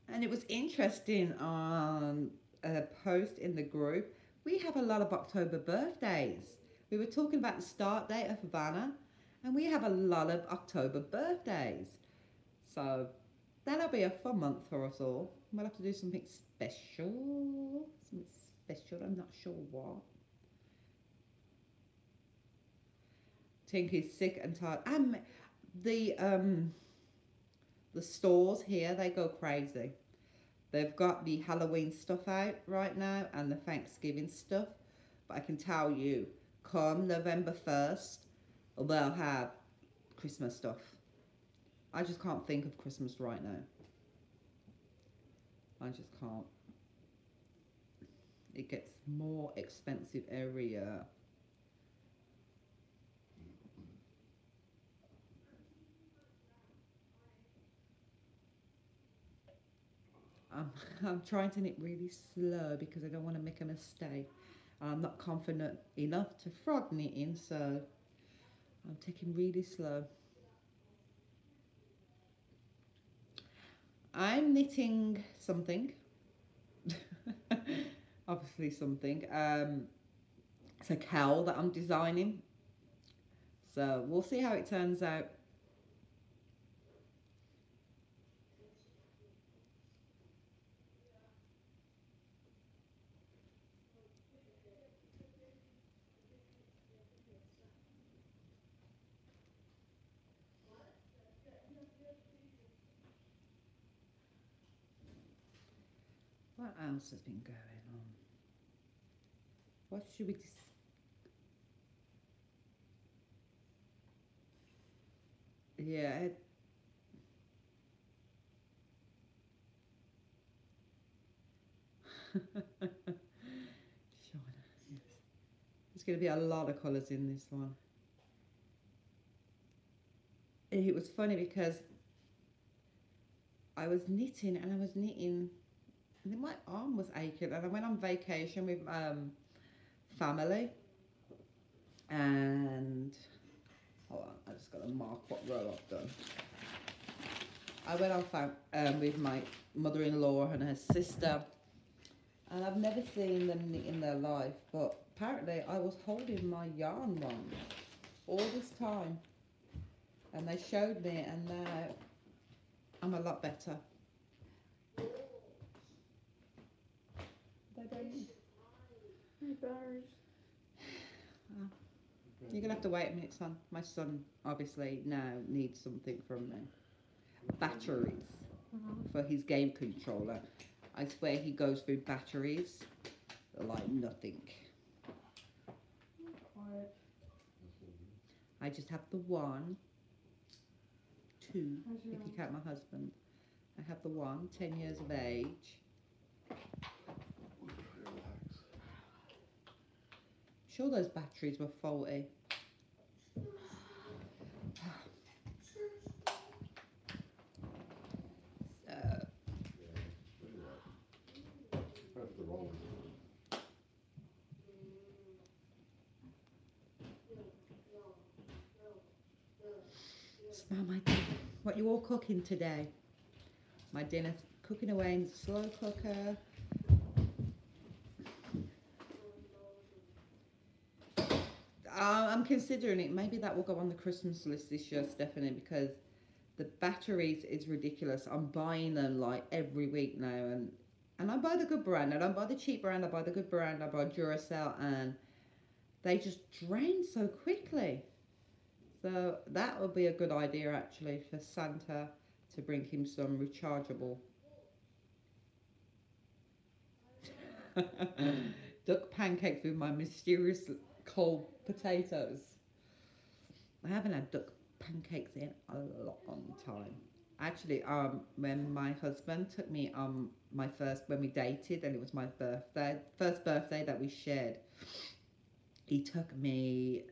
And it was interesting on a post in the group, we have a lot of October birthdays. We were talking about the start date of Havana, and we have a lot of October birthdays. So that'll be a fun month for us all. We'll have to do something special. I'm not sure what. Tink is sick and tired. The stores here, they go crazy. They've got the Halloween stuff out right now and the Thanksgiving stuff. But I can tell you, come November 1st, they'll have Christmas stuff. I just can't think of Christmas right now. I just can't. It gets more expensive every year. I'm trying to knit really slow because I don't want to make a mistake. I'm not confident enough to frog knitting, so I'm taking really slow. I'm knitting something. Obviously something. It's a cowl that I'm designing. So we'll see how it turns out. What else has been going on? What should we yeah. Shauna, yes. There's going to be a lot of colours in this one. it was funny because I was knitting and I was knitting, and then my arm was aching, and I went on vacation with family, and hold on, I just got to mark what row I've done. I went on with my mother-in-law and her sister, and I've never seen them knit in their life, but apparently I was holding my yarn wrong all this time, and they showed me, and now I'm a lot better. They don't need. You're gonna have to wait a minute, son. My son obviously now needs something from me. Batteries for his game controller. I swear he goes through batteries like nothing. I just have the 1, 2, if you count my husband. I have the 1, 10 years of age. I'm sure those batteries were faulty. Smell my dinner. What you all cooking today? My dinner's cooking away in the slow cooker. I'm considering it. Maybe that will go on the Christmas list this year, Stephanie, because the batteries is ridiculous. I'm buying them like every week now, and I buy the good brand. I don't buy the cheap brand. I buy the good brand. I buy Duracell, and they just drain so quickly. So that would be a good idea actually for Santa to bring him some rechargeable duck pancakes with my mysterious cold potatoes. I haven't had duck pancakes in a long time. Actually, when my husband took me my first, when we dated, and it was my first birthday that we shared, he took me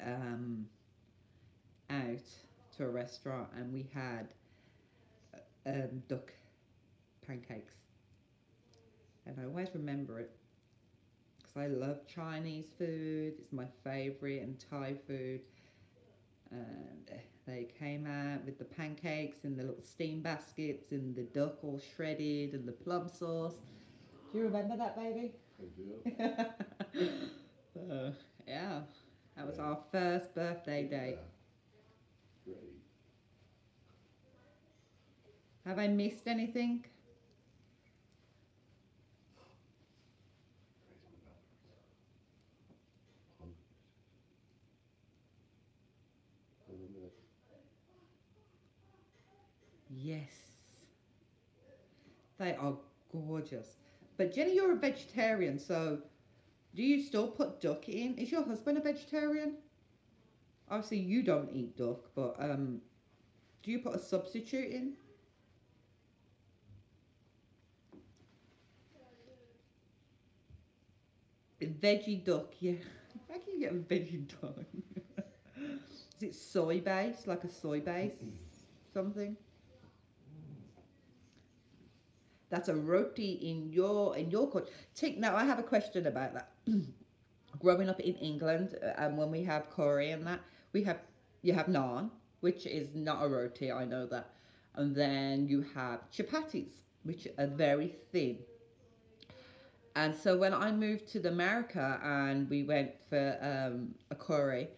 out to a restaurant, and we had duck pancakes, and I always remember it because I love Chinese food. It's my favorite, and Thai food. And they came out with the pancakes in the little steam baskets, and the duck all shredded, and the plum sauce. Do you remember that, baby? I do. Yeah, that was our first birthday date. Great. Have I missed anything? Yes, they are gorgeous. But Jenny, you're a vegetarian, so do you still put duck in? Is your husband a vegetarian? Obviously, you don't eat duck, but do you put a substitute in? Veggie duck, yeah. How can you get a veggie duck? Is it soy based, like a soy base something? That's a roti in your culture. Now I have a question about that. Growing up in England, and when we have curry and that, you have naan, which is not a roti, I know that, and then you have chapatis, which are very thin. And so when I moved to America and we went for a curry,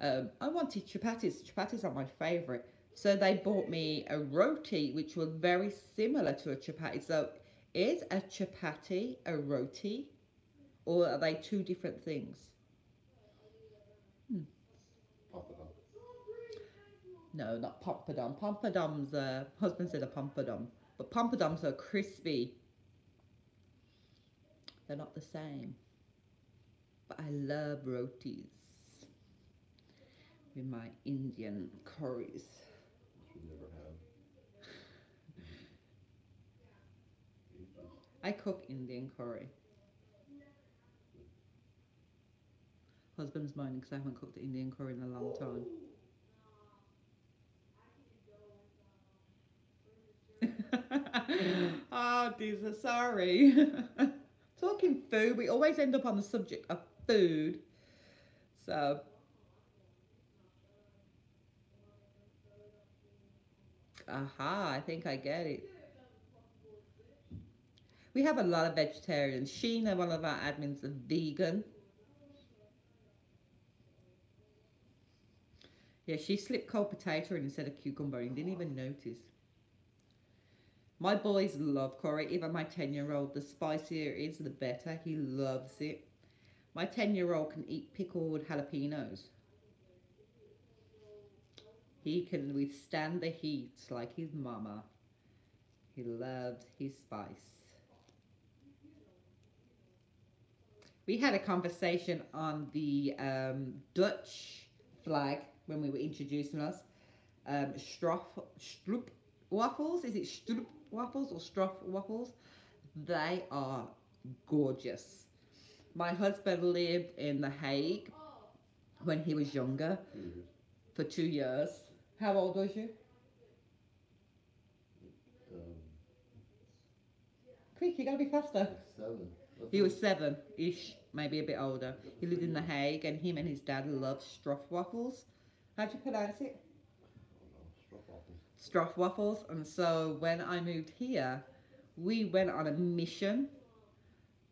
I wanted chapatis. Chapatis are my favorite. So they bought me a roti, which was very similar to a chapati. So is a chapati a roti, or are they two different things? Hmm. Papadum. No, not pompadom. Pompadom's husband said a pompadom, but pompadoms are crispy. They're not the same. But I love rotis with my Indian curries. Which we never have. I cook Indian curry. Husband's moaning because I haven't cooked Indian curry in a long time. Oh, dear, sorry. Talking food, we always end up on the subject of food. So, aha, I think I get it. We have a lot of vegetarians. Sheena, one of our admins, is vegan. Yeah, she slipped cold potato in instead of cucumber and didn't even notice. My boys love curry. Even my 10-year-old, the spicier it is, the better. He loves it. My 10-year-old can eat pickled jalapenos. He can withstand the heat like his mama. He loves his spice. We had a conversation on the Dutch flag when we were introducing us. Stroop waffles. Is it stroop waffles or stroop waffles? They are gorgeous. My husband lived in The Hague when he was younger for 2 years. How old was you? Um, Quick, you gotta be faster. 7. He was 7-ish, maybe a bit older. He lived in The Hague, and him and his dad loved stroopwafels. How'd you pronounce it? Stroopwafels. And so when I moved here, we went on a mission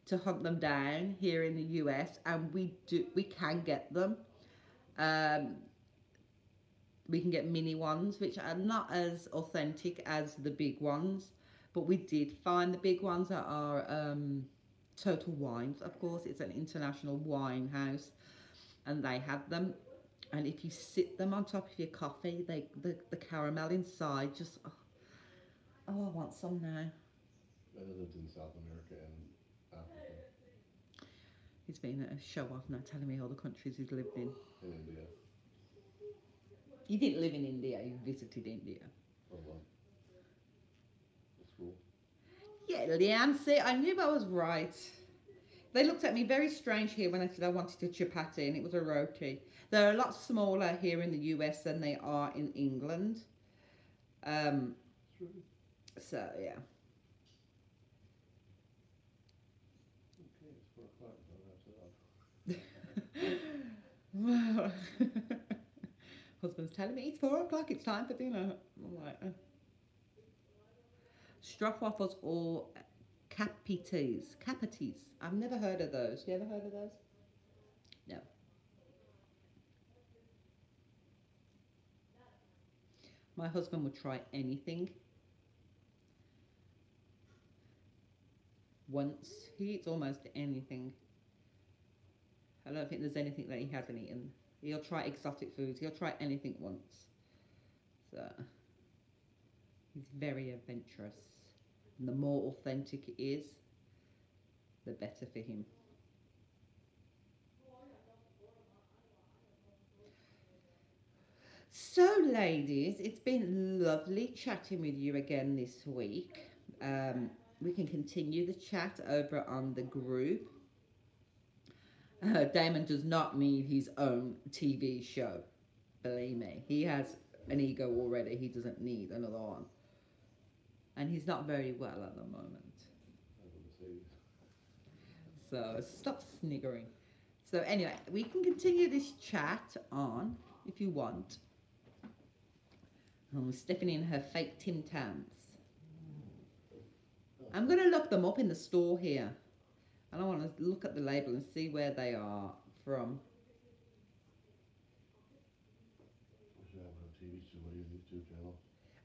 to hunt them down here in the US, and we can get them. Um, we can get mini ones, which are not as authentic as the big ones, but we did find the big ones that are Total Wines. Of course, it's an international wine house, and they have them. And if you sit them on top of your coffee, the caramel inside just I want some now. I lived in South America and Africa. He's been a show off now, telling me all the countries he's lived in. In India. You didn't live in India, you visited India. For what? For school. Yeah, Leanne, see, I knew I was right. They looked at me very strange here when I said I wanted a chapati, and it was a roti. They're a lot smaller here in the US than they are in England. So, yeah. Okay, it's 4 o'clock. I'll wrap it up. Husband's telling me it's 4 o'clock, it's time for dinner. I'm like, Stroopwafels or capites. Capites. I've never heard of those. You ever heard of those? No. My husband would try anything. Once. He eats almost anything. I don't think there's anything that he hasn't eaten. He'll try exotic foods. He'll try anything once. So, he's very adventurous. And the more authentic it is, the better for him. So, ladies, it's been lovely chatting with you again this week. We can continue the chat over on the group. Damon does not need his own TV show. Believe me, he has an ego already. He doesn't need another one. And he's not very well at the moment. So stop sniggering. So anyway, we can continue this chat on if you want. Stephanie and her fake Tim Tams. I'm going to look them up in the store here. And I want to look at the label and see where they are from.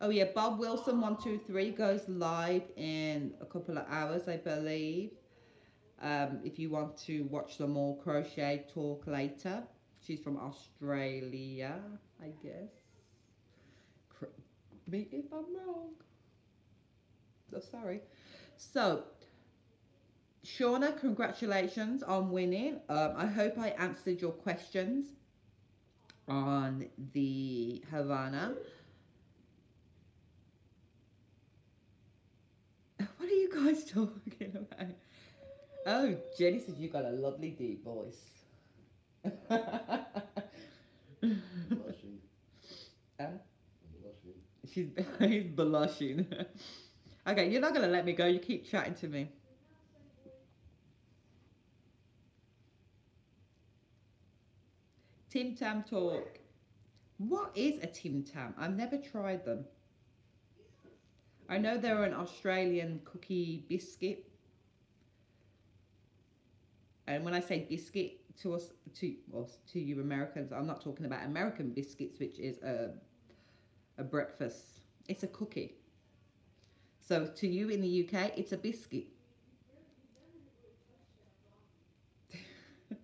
Oh yeah, Bob Wilson 123 goes live in a couple of hours, I believe. If you want to watch them all crochet talk later. She's from Australia, I guess. Me if I'm wrong. So sorry. So, Shauna, congratulations on winning. I hope I answered your questions on the Havana. What are you guys talking about? Oh, Jenny says you got a lovely deep voice. Blushing. Huh? I'm blushing. He's blushing. Okay, you're not gonna let me go. You keep chatting to me. Tim Tam Talk. What is a Tim Tam? I've never tried them. I know they're an Australian cookie biscuit, and when I say biscuit to us to you Americans, I'm not talking about American biscuits, which is a breakfast. It's a cookie. So to you in the UK, it's a biscuit.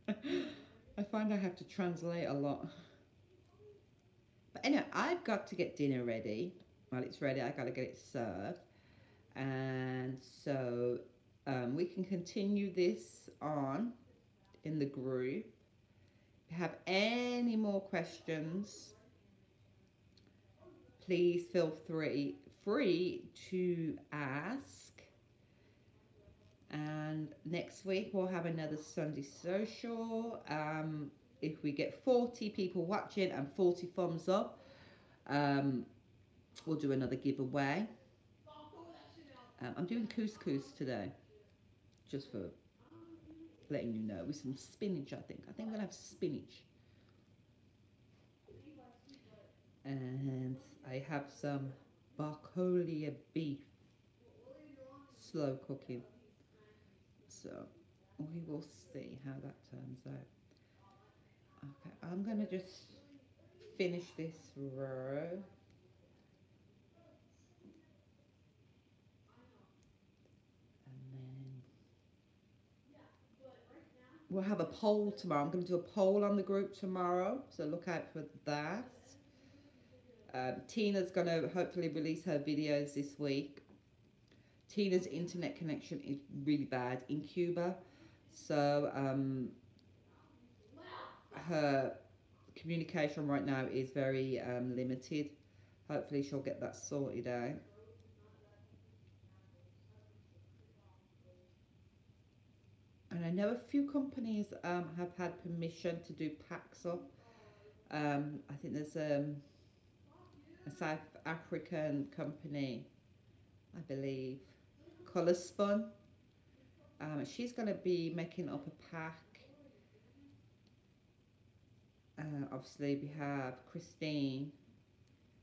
I find I have to translate a lot. But anyway, I've got to get dinner ready. While it's ready, I got to get it served. And so we can continue this on in the group. If you have any more questions, please feel free to ask. And next week we'll have another Sunday social. If we get 40 people watching and 40 thumbs up, um, we'll do another giveaway. I'm doing couscous today, just for letting you know, with some spinach. I think I'm gonna have spinach, and I have some barcolia beef, slow cooking. So we will see how that turns out. Okay, I'm gonna just finish this row, and then we'll have a poll tomorrow. I'm going to do a poll on the group tomorrow, so look out for that. Tina's going to hopefully release her videos this week. Tina's internet connection is really bad in Cuba, so her communication right now is very limited. Hopefully she'll get that sorted out. And I know a few companies have had permission to do packs up. I think there's a South African company, I believe, Colour Spun. She's going to be making up a pack. Obviously, we have Christine,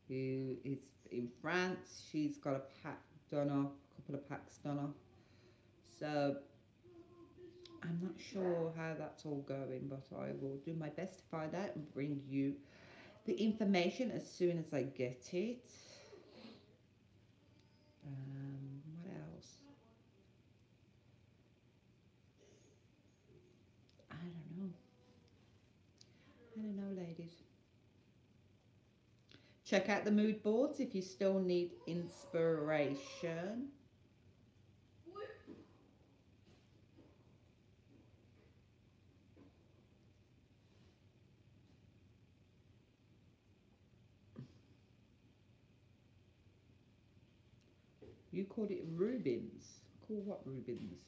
who is in France. She's got a pack done off, a couple of packs done off. So I'm not sure how that's all going, but I will do my best to find out and bring you the information as soon as I get it. What else? I don't know. I don't know, ladies. Check out the mood boards if you still need inspiration. You called it Rubens. Call what Rubens?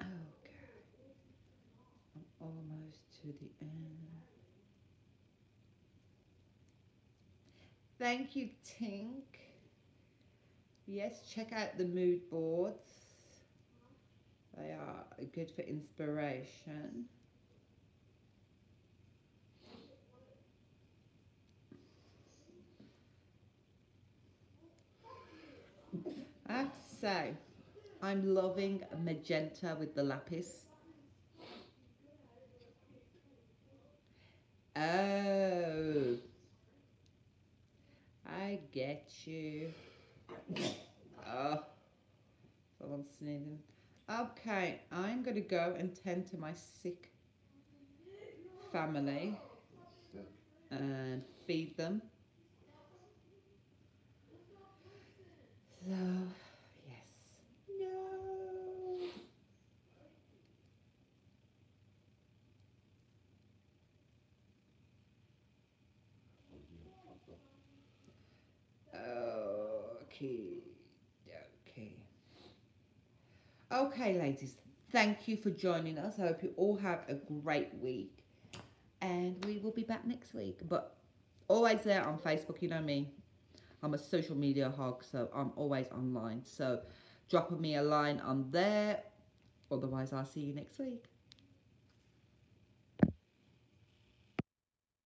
Okay. I'm almost to the end. Thank you, Tink. Yes, check out the mood boards. They are good for inspiration. I have to say, I'm loving magenta with the lapis. Oh, I get you. Oh, someone's sneezing. Okay, I'm going to go and tend to my sick family and feed them. So, yes. No. Okay. Okay. Okay, ladies. Thank you for joining us. I hope you all have a great week. And we will be back next week. But always there on Facebook, you know me. I'm a social media hog, so I'm always online. So drop me a line on there. Otherwise, I'll see you next week.